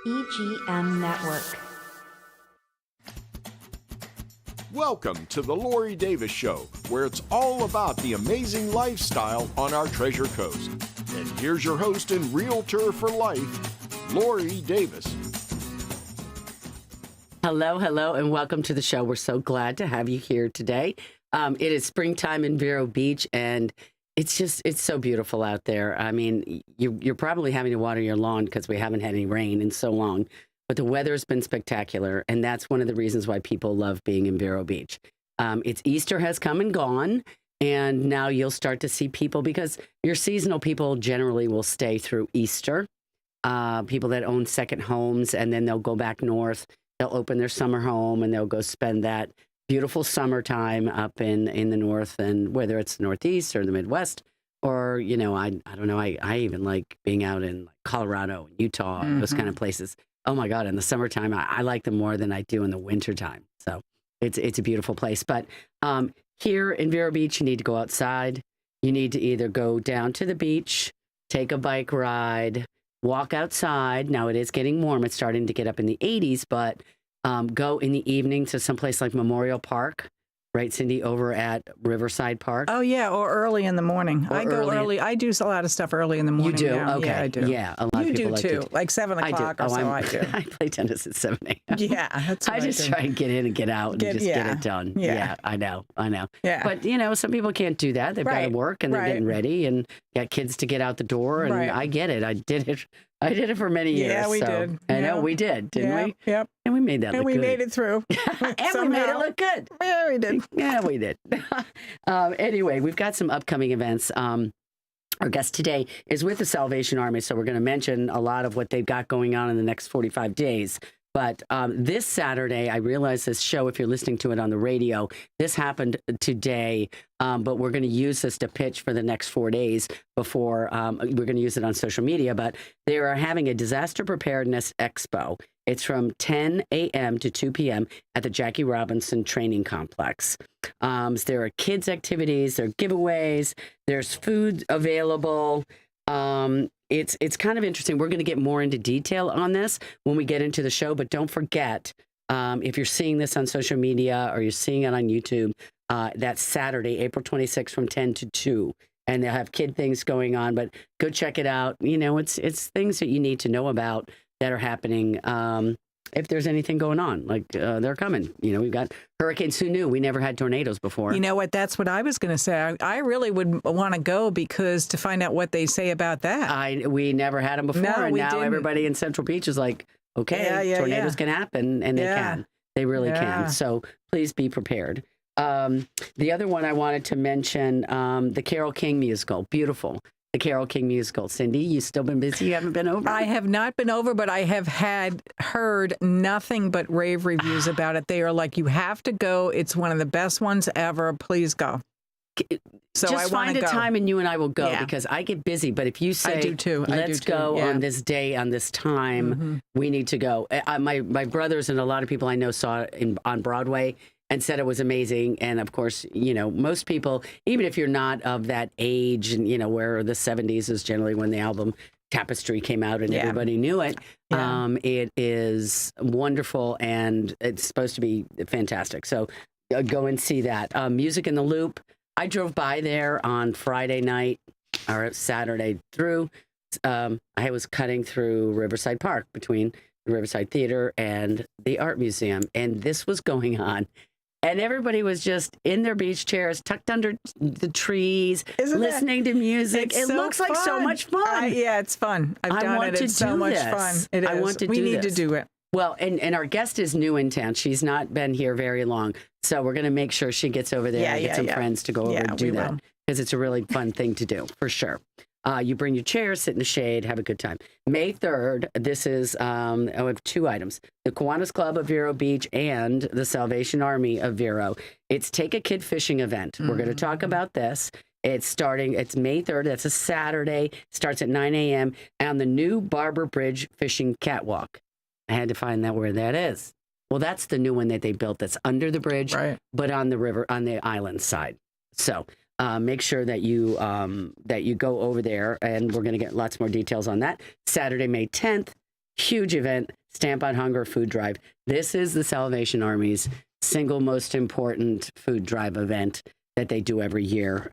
EGM Network. Welcome to the Lori Davis Show, where it's all about the amazing lifestyle on our Treasure Coast. And here's your host and realtor for life, Lori Davis. Hello, and welcome to the show. We're so glad to have you here today. It is springtime in Vero Beach, and it's so beautiful out there. I mean, you're probably having to water your lawn because we haven't had any rain in so long, but the weather's been spectacular, and that's one of the reasons why people love being in Vero Beach. It's Easter has come and gone, and now you'll start to see people, because your seasonal people generally will stay through Easter. People that own second homes, and then they'll go back north. They'll open their summer home, and they'll go spend that beautiful summertime up in the north, and whether it's the Northeast or the Midwest, or, you know, I don't know. I even like being out in like Colorado and Utah, those kind of places. Oh my God, in the summertime, I like them more than I do in the wintertime. So it's a beautiful place. But here in Vero Beach, you need to go outside. You need to either go down to the beach, take a bike ride, walk outside. Now it is getting warm. It's starting to get up in the 80s, but go in the evening to someplace like Memorial Park, right, Cindy, over at Riverside Park. Oh, yeah, or early in the morning. I go early. I do a lot of stuff early in the morning. You do? Now. Okay. Yeah, I do. Yeah, a lot of people like too, like 7 o'clock or so I do. I play tennis at 7 a.m. Yeah, that's what I just try and get in and get out and just get it done. Yeah, I know. Yeah. But, you know, some people can't do that. They've got to work, and they're getting ready, and got kids to get out the door, and I get it. I did it for many years. Yeah, we did. I know we did, didn't we? Yep. And we made that look good. And we made it through. And we made it look good. Yeah, we did. Yeah, we did. Anyway, we've got some upcoming events. Our guest today is with the Salvation Army, so we're going to mention a lot of what they've got going on in the next 45 days. But this Saturday, I realize this show, if you're listening to it on the radio, this happened today, but we're going to use this to pitch for the next 4 days before we're going to use it on social media. But they are having a disaster preparedness expo. It's from 10 a.m. to 2 p.m. at the Jackie Robinson Training Complex. There are kids' activities, there are giveaways, there's food available. It's kind of interesting. We're going to get more into detail on this when we get into the show, but don't forget, if you're seeing this on social media or you're seeing it on YouTube, that's Saturday, April 26th from 10 to 2. And they'll have kid things going on, but go check it out. You know, it's things that you need to know about that are happening. If there's anything going on, like they're coming. You know, we've got hurricanes. Who knew? We never had tornadoes before. You know what? That's what I was going to say. I really would want to go because to find out what they say about that. We never had them before, and now didn't. Everybody in Central Beach is like, okay, tornadoes can happen, and they can. They really can. So please be prepared. The other one I wanted to mention, the Carole King musical, beautiful. The Carole King musical. Cindy, you still been busy? You haven't been over? I have not been over, but I have heard nothing but rave reviews about it. They are like, you have to go. It's one of the best ones ever. Please go. So just find a time and you and I will go because I get busy. But if you say, I do too. Let's go on this day, on this time, we need to go. My brothers and a lot of people I know saw it on Broadway and said it was amazing. And of course, you know, most people, even if you're not of that age, and you know, where the 70s is generally when the album Tapestry came out and everybody knew it. It is wonderful and it's supposed to be fantastic. So go and see that. Music in the Loop. I drove by there on Friday night or Saturday through. I was cutting through Riverside Park between the Riverside Theater and the Art Museum, and this was going on. And everybody was just in their beach chairs, tucked under the trees, listening to music. It looks like so much fun. Yeah, it's fun. I've done it. It's so much fun. It is. I want to do this. We need to do it. Well, and our guest is new in town. She's not been here very long. So we're going to make sure she gets over there and get some friends to go over and do that. Because it's a really fun thing to do, for sure. You bring your chair, sit in the shade, have a good time. May 3rd, this is, I have 2 items. The Kiwanis Club of Vero Beach and the Salvation Army of Vero. It's Take a Kid Fishing event. We're going to talk about this. It's May 3rd. That's a Saturday. Starts at 9 a.m. on the new Barber Bridge Fishing Catwalk. I had to find out where that is. Well, that's the new one that they built that's under the bridge, but on the river, on the island side. So make sure that you go over there, and we're going to get lots more details on that. Saturday, May 10th, huge event, Stamp Out Hunger food drive. This is the Salvation Army's single most important food drive event that they do every year.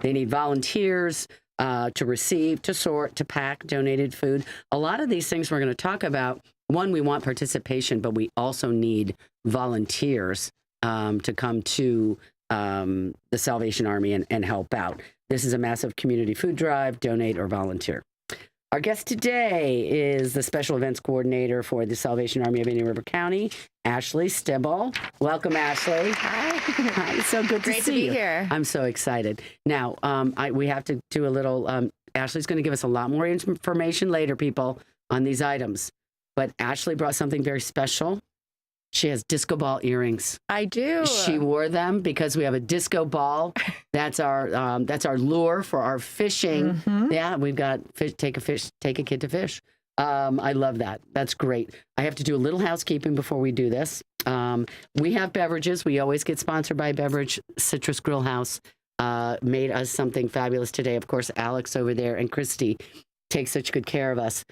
They need volunteers to receive, to sort, to pack donated food. A lot of these things we're going to talk about. One, we want participation, but we also need volunteers to come to the Salvation Army and help out. This is a massive community food drive, donate or volunteer. Our guest today is the Special Events Coordinator for the Salvation Army of Indian River County, Ashley Sztybel. Welcome, Ashley. Hi. Hi. It's so good Great to see be you. here. I'm so excited. Now, we have to do a little, Ashley's going to give us a lot more information later, people, on these items. But Ashley brought something very special. She has disco ball earrings. I do. She wore them because we have a disco ball. That's our lure for our fishing. Mm-hmm. Yeah, we've got take a kid to fish. I love that. That's great. I have to do a little housekeeping before we do this. We have beverages. We always get sponsored by Beverage. Citrus Grill House made us something fabulous today. Of course, Alex over there and Christy take such good care of us.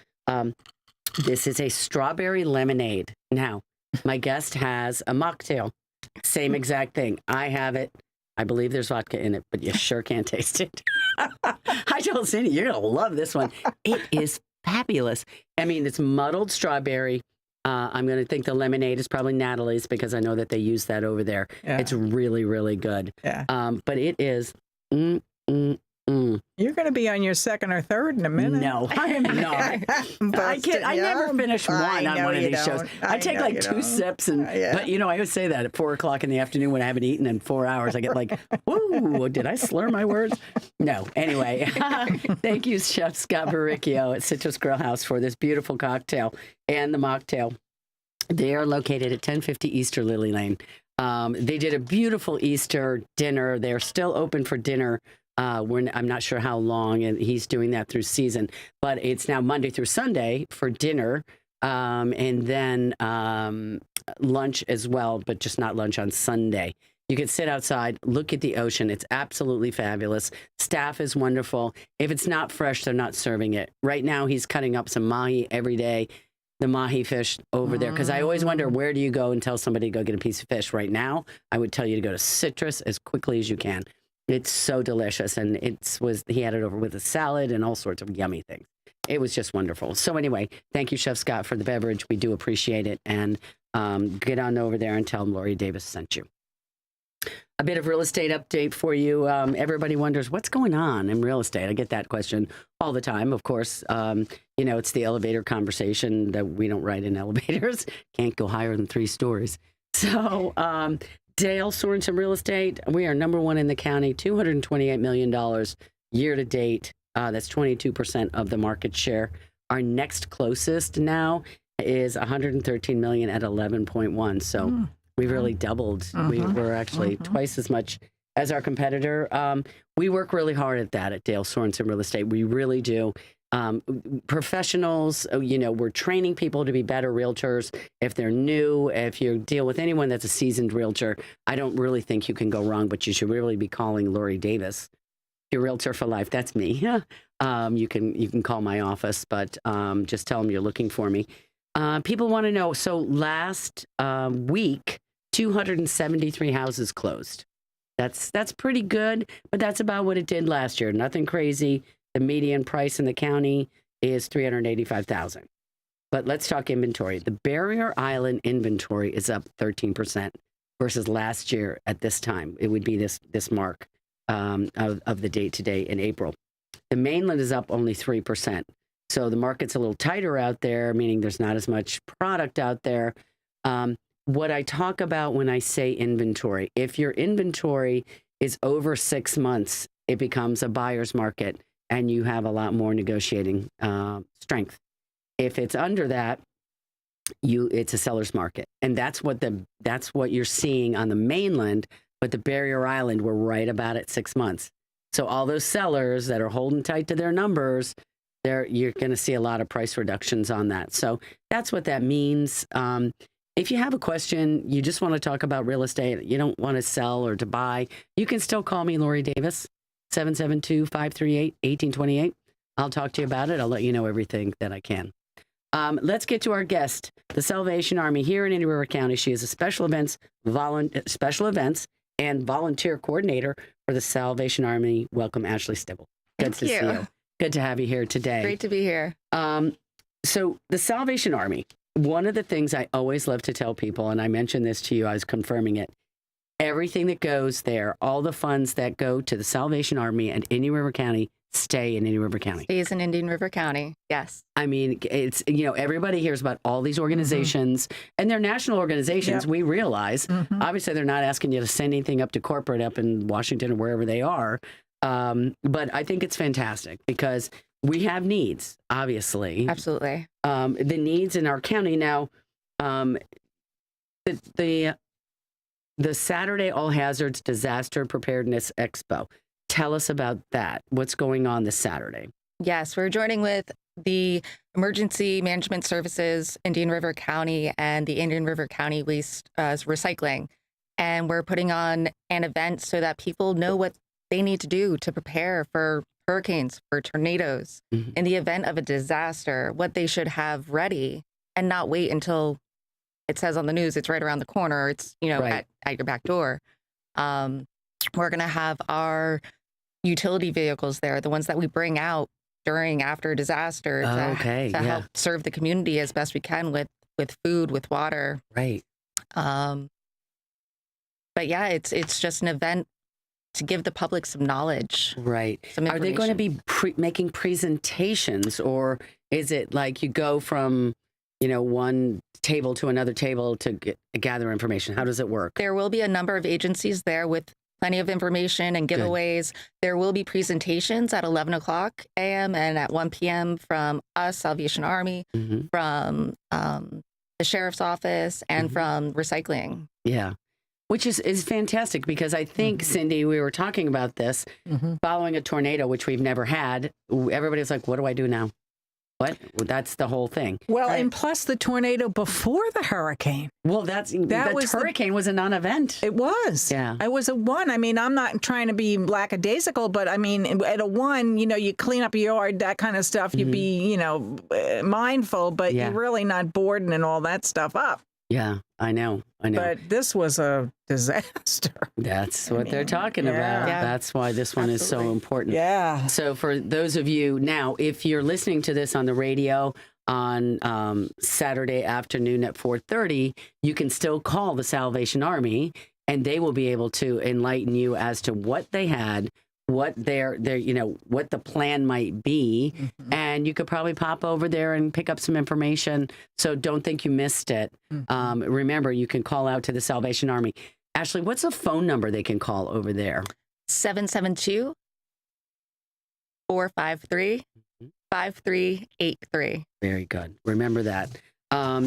This is a strawberry lemonade. Now, my guest has a mocktail. Same exact thing. I have it. I believe there's vodka in it, but you sure can't taste it. I told Cindy, you're going to love this one. It is fabulous. I mean, it's muddled strawberry. I'm going to think the lemonade is probably Natalie's because I know that they use that over there. Yeah. It's really, really good. Yeah. But it is... You're going to be on your second or third in a minute. No, I am not. I never finish one on one of these shows. I take like two sips, and but I always say that at 4:00 in the afternoon when I haven't eaten in 4 hours, I get like, "Whoa, did I slur my words?" No. Anyway, thank you, Chef Scott Barricchio at Citrus Grill House for this beautiful cocktail and the mocktail. They are located at 1050 Easter Lily Lane. They did a beautiful Easter dinner. They're still open for dinner. I'm not sure how long, and he's doing that through season, but it's now Monday through Sunday for dinner, and then lunch as well, but just not lunch on Sunday. You can sit outside, look at the ocean. It's absolutely fabulous. Staff is wonderful. If it's not fresh, they're not serving it. Right now, he's cutting up some mahi every day, the mahi fish over there, because I always wonder, where do you go and tell somebody to go get a piece of fish? Right now, I would tell you to go to Citrus as quickly as you can. It's so delicious, and he had it over with a salad and all sorts of yummy things. It was just wonderful. So anyway, thank you, Chef Scott, for the beverage. We do appreciate it, and get on over there and tell them Lori Davis sent you. A bit of real estate update for you. Everybody wonders what's going on in real estate. I get that question all the time. Of course, it's the elevator conversation that we don't ride in elevators. Can't go higher than 3 stories. So. Dale Sorensen Real Estate, we are number 1 in the county, $228 million year to date. That's 22% of the market share. Our next closest now is $113 million at 11.1. So we've really doubled. We're actually twice as much as our competitor. We work really hard at that at Dale Sorensen Real Estate. We really do. Professionals, we're training people to be better realtors. If they're new, if you deal with anyone that's a seasoned realtor, I don't really think you can go wrong, but you should really be calling Lori Davis, your realtor for life. That's me. You can call my office, but just tell them you're looking for me. People want to know. So last week, 273 houses closed. That's pretty good, but that's about what it did last year. Nothing crazy. The median price in the county is $385,000. But let's talk inventory. The Barrier Island inventory is up 13% versus last year at this time. It would be this mark of the date today in April. The mainland is up only 3%. So the market's a little tighter out there, meaning there's not as much product out there. What I talk about when I say inventory, if your inventory is over 6 months, it becomes a buyer's market, and you have a lot more negotiating strength. If it's under that, it's a seller's market, and that's what you're seeing on the mainland. But the Barrier Island, we're right about at 6 months. So all those sellers that are holding tight to their numbers, you're going to see a lot of price reductions on that. So that's what that means. If you have a question, you just want to talk about real estate, you don't want to sell or to buy, you can still call me, Lori Davis. 772-538-1828. I'll talk to you about it. I'll let you know everything that I can. Let's get to our guest, the Salvation Army here in Indian River County. She is a special events and volunteer coordinator for the Salvation Army. Welcome, Ashley Sztybel. Good to see you. Good to have you here today. Great to be here. So the Salvation Army, one of the things I always love to tell people, and I mentioned this to you, I was confirming it, everything that goes there, all the funds that go to the Salvation Army and Indian River County stay in Indian River County. Stays in Indian River County, yes. I mean, it's, everybody hears about all these organizations, and they're national organizations, we realize. Obviously, they're not asking you to send anything up to corporate up in Washington or wherever they are. But I think it's fantastic because we have needs, obviously. Absolutely. The needs in our county now, the Saturday All Hazards Disaster Preparedness Expo. Tell us about that. What's going on this Saturday? Yes, we're joining with the Emergency Management Services, Indian River County, and the Indian River County Waste Recycling. And we're putting on an event so that people know what they need to do to prepare for hurricanes, for tornadoes, in the event of a disaster, what they should have ready and not wait until it says on the news it's right around the corner, it's, at your back door. We're going to have our utility vehicles there, the ones that we bring out after a disaster to help serve the community as best we can with food, with water. Right. But yeah, it's just an event to give the public some knowledge. Right. Are they going to be making presentations, or is it like you go from, one table to another table to gather information? How does it work? There will be a number of agencies there with plenty of information and giveaways. Good. There will be presentations at 11 o'clock a.m. and at 1 p.m. from us, Salvation Army, from the Sheriff's Office, and from recycling. Yeah. Which is fantastic because I think, Cindy, we were talking about this, following a tornado, which we've never had. Everybody's like, what do I do now? What? Well, that's the whole thing. Well, right? And plus the tornado before the hurricane. Well, hurricane was a non-event. It was. Yeah. It was a 1. I mean, I'm not trying to be lackadaisical, but I mean, at a 1, you clean up your yard, that kind of stuff. You'd be, mindful, but you're really not boarding and all that stuff up. Yeah, I know. But this was a disaster. That's what they're talking about. Yeah. That's why this one is so important. Yeah. So for those of you now, if you're listening to this on the radio on Saturday afternoon at 4:30, you can still call the Salvation Army, and they will be able to enlighten you as to what they had, what what the plan might be, and you could probably pop over there and pick up some information. So don't think you missed it. Remember, you can call out to the Salvation Army. Ashley, what's the phone number they can call over there? 772-453-5383. Very good. Remember that.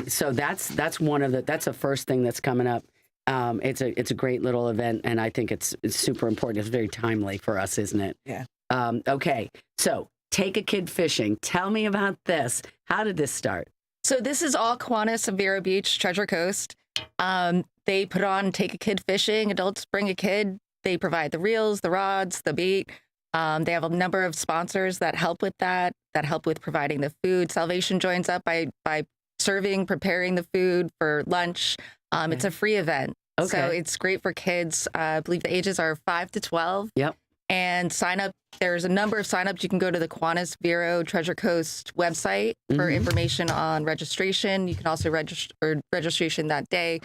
So that's the first thing that's coming up. It's a great little event, and I think it's super important. It's very timely for us, isn't it? Yeah. Okay. So take a kid fishing. Tell me about this. How did this start? So this is all Kiwanis of Vero Beach, Treasure Coast. They put on Take a Kid Fishing. Adults bring a kid. They provide the reels, the rods, the bait. They have a number of sponsors that help with that help with providing the food. Salvation joins up by preparing the food for lunch. It's a free event. Okay. So it's great for kids. I believe the ages are 5 to 12. Yep. And sign up. There's a number of sign-ups. You can go to the Kiwanis Vero Treasure Coast website for information on registration. You can also register registration that day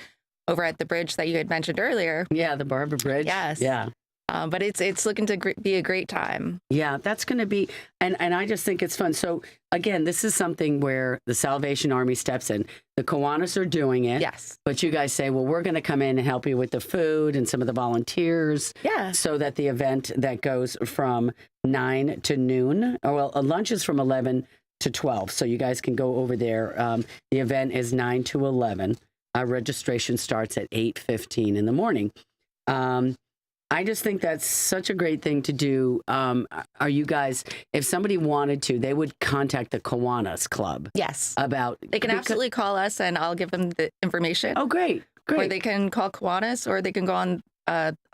over at the bridge that you had mentioned earlier. Yeah, the Barber Bridge. Yes. Yeah. But it's looking to be a great time. Yeah, that's going to be, and I just think it's fun. So again, this is something where the Salvation Army steps in. The Kiwanis are doing it. Yes. But you guys say, well, we're going to come in and help you with the food and some of the volunteers. Yeah. So that the event that goes from 9 to noon, lunch is from 11 to 12. So you guys can go over there. The event is 9 to 11. Registration starts at 8:15 in the morning. I just think that's such a great thing to do. Are you guys, if somebody wanted to, they would contact the Kiwanis Club? Yes. They can absolutely call us and I'll give them the information. Oh, great. Or they can call Kiwanis, or they can go on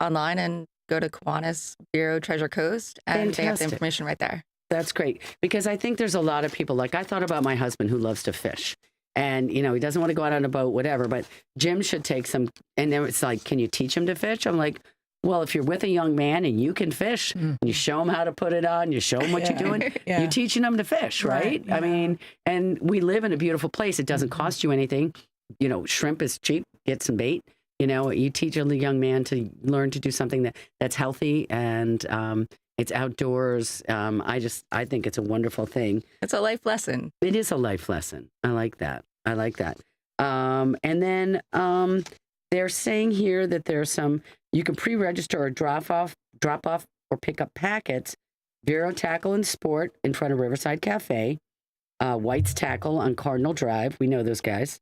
online and go to Kiwanis Vero Treasure Coast, and they have the information right there. That's great. Because I think there's a lot of people, like I thought about my husband who loves to fish. And, he doesn't want to go out on a boat, whatever, but Jim should take some. And then it's like, can you teach him to fish? I'm like, well, if you're with a young man and you can fish, and you show him how to put it on, you show him what you're doing, you're teaching him to fish, right? I mean, and we live in a beautiful place. It doesn't cost you anything. Shrimp is cheap. Get some bait. You teach a young man to learn to do something that's healthy and it's outdoors. I think it's a wonderful thing. It's a life lesson. It is a life lesson. I like that. And then they're saying here that there's you can pre-register or drop off or pick up packets. Vero Tackle and Sport in front of Riverside Cafe. White's Tackle on Cardinal Drive. We know those guys.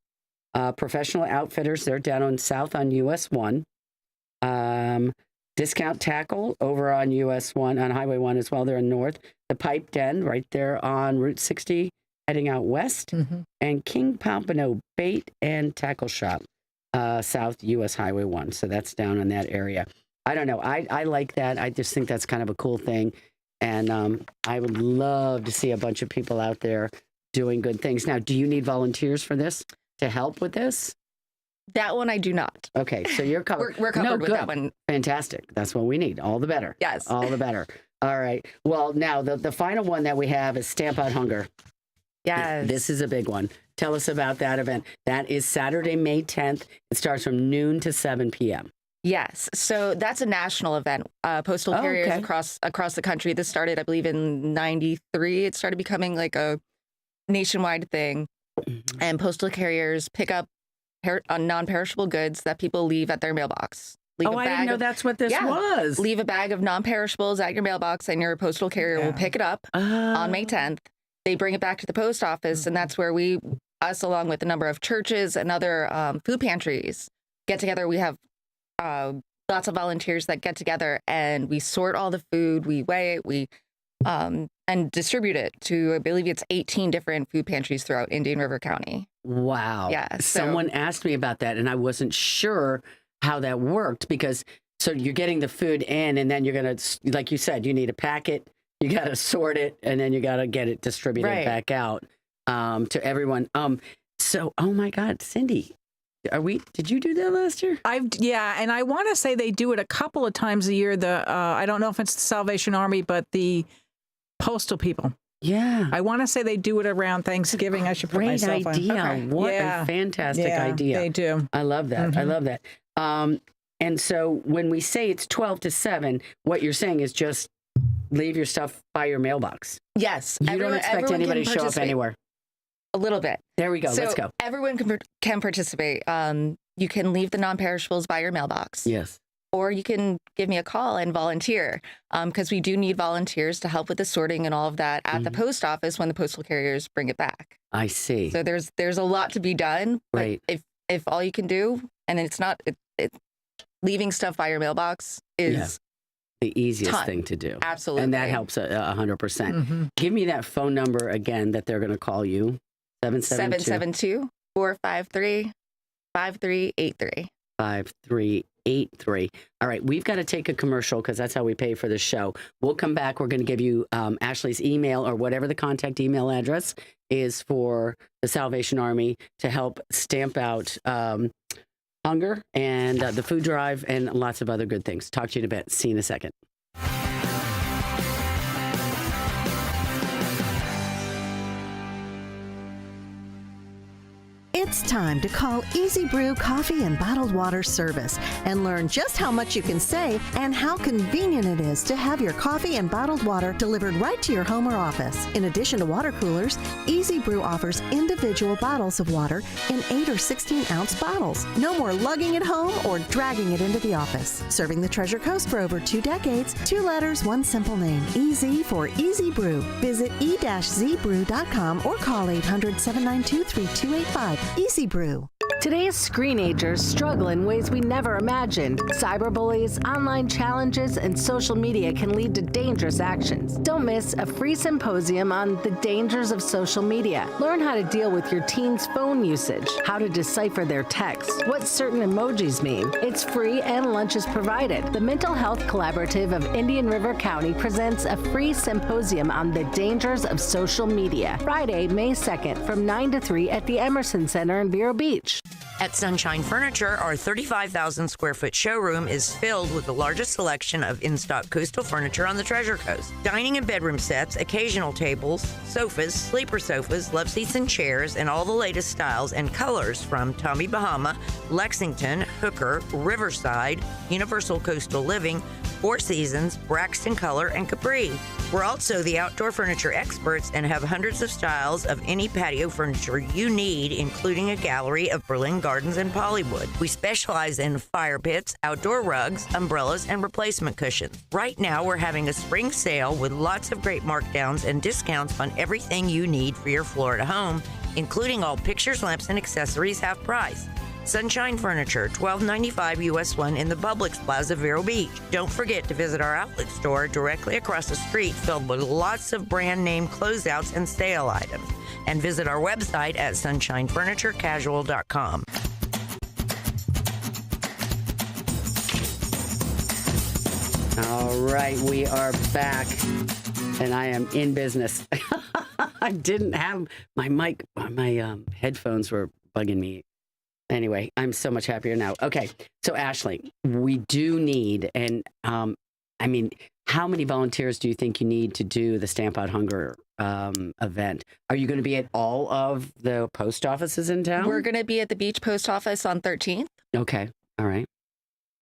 Professional Outfitters, they're down on South on US 1. Discount Tackle over on US 1, on Highway 1 as well. They're in North. The Pipe Den right there on Route 60, heading out west. And King Pompano Bait and Tackle Shop, South US Highway 1. So that's down in that area. I don't know. I like that. I just think that's kind of a cool thing. And I would love to see a bunch of people out there doing good things. Now, do you need volunteers for this to help with this? That one I do not. Okay, so you're covered. We're covered with that one. Fantastic. That's what we need. All the better. Yes. All the better. All right. Well, now the final one that we have is Stamp Out Hunger. Yes. This is a big one. Tell us about that event. That is Saturday, May 10th. It starts from noon to 7 p.m. Yes. So that's a national event. Postal carriers across the country. This started, I believe, in '93. It started becoming like a nationwide thing. And postal carriers pick up non-perishable goods that people leave at their mailbox. I didn't know that's what this was. Leave a bag of non-perishables at your mailbox, and your postal carrier will pick it up on May 10th. They bring it back to the post office, and that's where us, along with a number of churches and other food pantries, get together. We have lots of volunteers that get together, and we sort all the food, we weigh it, and distribute it to, I believe it's 18 different food pantries throughout Indian River County. Wow. Yeah. Someone asked me about that, and I wasn't sure how that worked because so you're getting the food in, and then you're going to, like you said, you need a packet, you got to sort it, and then you got to get it distributed back out to everyone. So, oh my God, Cindy, did you do that last year? And I want to say they do it a couple of times a year. I don't know if it's the Salvation Army, but the postal people. Yeah. I want to say they do it around Thanksgiving. I should put myself on. Great idea. Okay. What a fantastic idea. They do. I love that. I love that. And so when we say it's 12 to 7, what you're saying is just leave your stuff by your mailbox. Yes. You don't expect anybody to show up anywhere. A little bit. There we go. So let's go. Everyone can participate. You can leave the non-perishables by your mailbox. Yes. Or you can give me a call and volunteer, because we do need volunteers to help with the sorting and all of that at the post office when the postal carriers bring it back. I see. So there's a lot to be done. Right. But if all you can do, and it's not, leaving stuff by your mailbox is the easiest thing to do. Absolutely. And that helps 100%. Give me that phone number again that they're going to call you. 772-453-5383. 5383. All right, we've got to take a commercial because that's how we pay for the show. We'll come back. We're going to give you Ashley's email or whatever the contact email address is for the Salvation Army to help stamp out hunger and the food drive and lots of other good things. Talk to you in a bit. See you in a second. It's time to call Easy Brew Coffee and Bottled Water Service and learn just how much you can save and how convenient it is to have your coffee and bottled water delivered right to your home or office. In addition to water coolers, Easy Brew offers individual bottles of water in 8 or 16-ounce bottles. No more lugging it home or dragging it into the office. Serving the Treasure Coast for over 2 decades, 2 letters, 1 simple name. Easy for Easy Brew. Visit e-zbrew.com or call 800-792-3285. Easy Brew. Today's screenagers struggle in ways we never imagined. Cyberbullies, online challenges, and social media can lead to dangerous actions. Don't miss a free symposium on the dangers of social media. Learn how to deal with your teen's phone usage, how to decipher their texts, what certain emojis mean. It's free and lunch is provided. The Mental Health Collaborative of Indian River County presents a free symposium on the dangers of social media. Friday, May 2nd from 9 to 3 at the Emerson Center in Vero Beach. At Sunshine Furniture, our 35,000 square foot showroom is filled with the largest selection of in-stock coastal furniture on the Treasure Coast. Dining and bedroom sets, occasional tables, sofas, sleeper sofas, love seats and chairs, and all the latest styles and colors from Tommy Bahama, Lexington, Hooker, Riverside, Universal Coastal Living, Four Seasons, Braxton Color, and Capri. We're also the outdoor furniture experts and have hundreds of styles of any patio furniture you need, including a gallery of Berlin Gardens and Pollywood. We specialize in fire pits, outdoor rugs, umbrellas, and replacement cushions. Right now, we're having a spring sale with lots of great markdowns and discounts on everything you need for your Florida home, including all pictures, lamps, and accessories half price. Sunshine Furniture, $12.95 US 1 in the Publix Plaza, Vero Beach. Don't forget to visit our outlet store directly across the street, filled with lots of brand name closeouts and sale items. And visit our website at sunshinefurniturecasual.com. All right, we are back, and I am in business. I didn't have my mic, my headphones were bugging me. Anyway, I'm so much happier now. Okay, so Ashley, we do need, and I mean, how many volunteers do you think you need to do the Stamp Out Hunger event? Are you going to be at all of the post offices in town? We're going to be at the beach post office on 13th. Okay, all right.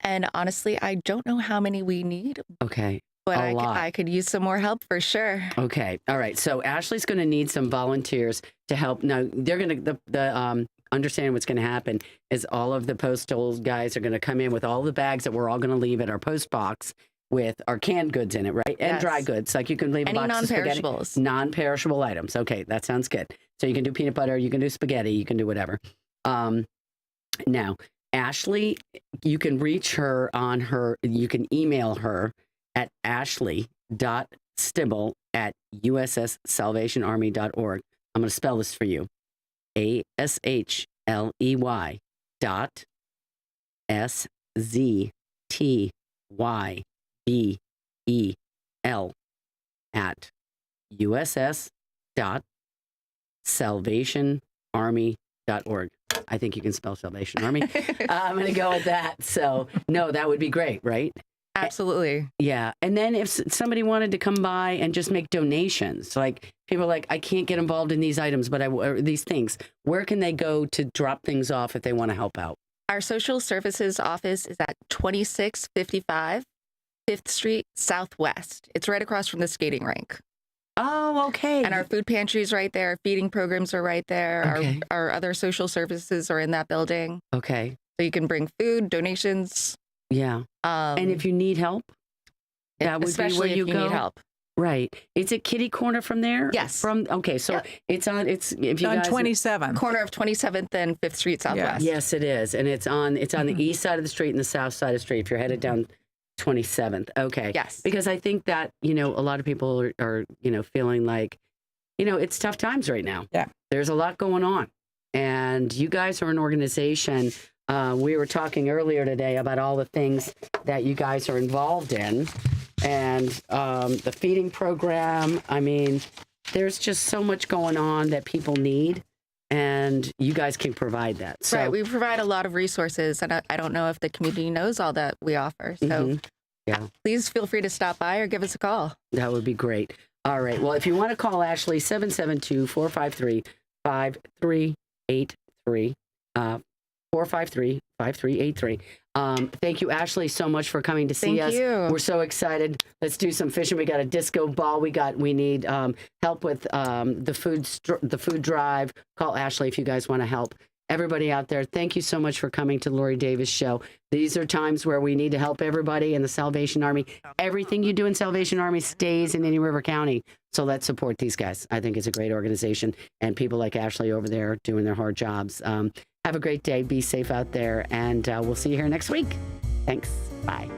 And honestly, I don't know how many we need. Okay. But I could use some more help for sure. Okay, all right. So Ashley's going to need some volunteers to help. Now, they're going to, understand what's going to happen is all of the postal guys are going to come in with all the bags that we're all going to leave at our post box with our canned goods in it, right? And Yes. dry goods. Like you can leave Any a box of spaghetti. non-perishables. Non-perishable items. Okay, that sounds good. So you can do peanut butter, you can do spaghetti, you can do whatever. Now, Ashley, you can reach her on her, you can email her at ashley.stibel@usssalvationarmy.org. I'm going to spell this for you. ASHLEY.SZTY@uss.salvationarmy.org. I think you can spell Salvation Army. I'm going to go with that. So, no, that would be great, right? Absolutely. Yeah. And then if somebody wanted to come by and just make donations, like people are like, I can't get involved in these items, but or these things, where can they go to drop things off if they want to help out? Our social services office is at 2655 5th Street Southwest. It's right across from the skating rink. Oh, okay. And our food pantry is right there. Our feeding programs are right there. Okay. Our other social services are in that building. Okay. So you can bring food, donations. Yeah. And if you need help, that would be where you go. Need help. Right. It's a kitty corner from there? Yes. Okay. So Yep. it's if you on guys 27th. Corner of 27th and 5th Street Southwest. Yes, it is. And it's on the east side of the street and the south side of the street if you're headed down 27th. Okay. Yes. Because I think that, a lot of people are feeling like, it's tough times right now. Yeah. There's a lot going on. And you guys are an organization. We were talking earlier today about all the things that you guys are involved in. And the feeding program, I mean, there's just so much going on that people need. And you guys can provide that. So, right. We provide a lot of resources. And I don't know if the community knows all that we offer. So yeah, please feel free to stop by or give us a call. that would be great. All right. Well, if you want to call Ashley, 772-453-5383. 453-5383. Thank you, Ashley, so much for coming to see us. Thank you. We're so excited. Let's do some fishing. We got a disco ball. We need help with the food drive. Call Ashley if you guys want to help. Everybody out there, thank you so much for coming to Lori Davis Show. These are times where we need to help everybody in the Salvation Army. Everything you do in Salvation Army stays in Indian River County. So let's support these guys. I think it's a great organization. And people like Ashley over there doing their hard jobs. Have a great day. Be safe out there. And we'll see you here next week. Thanks. Bye.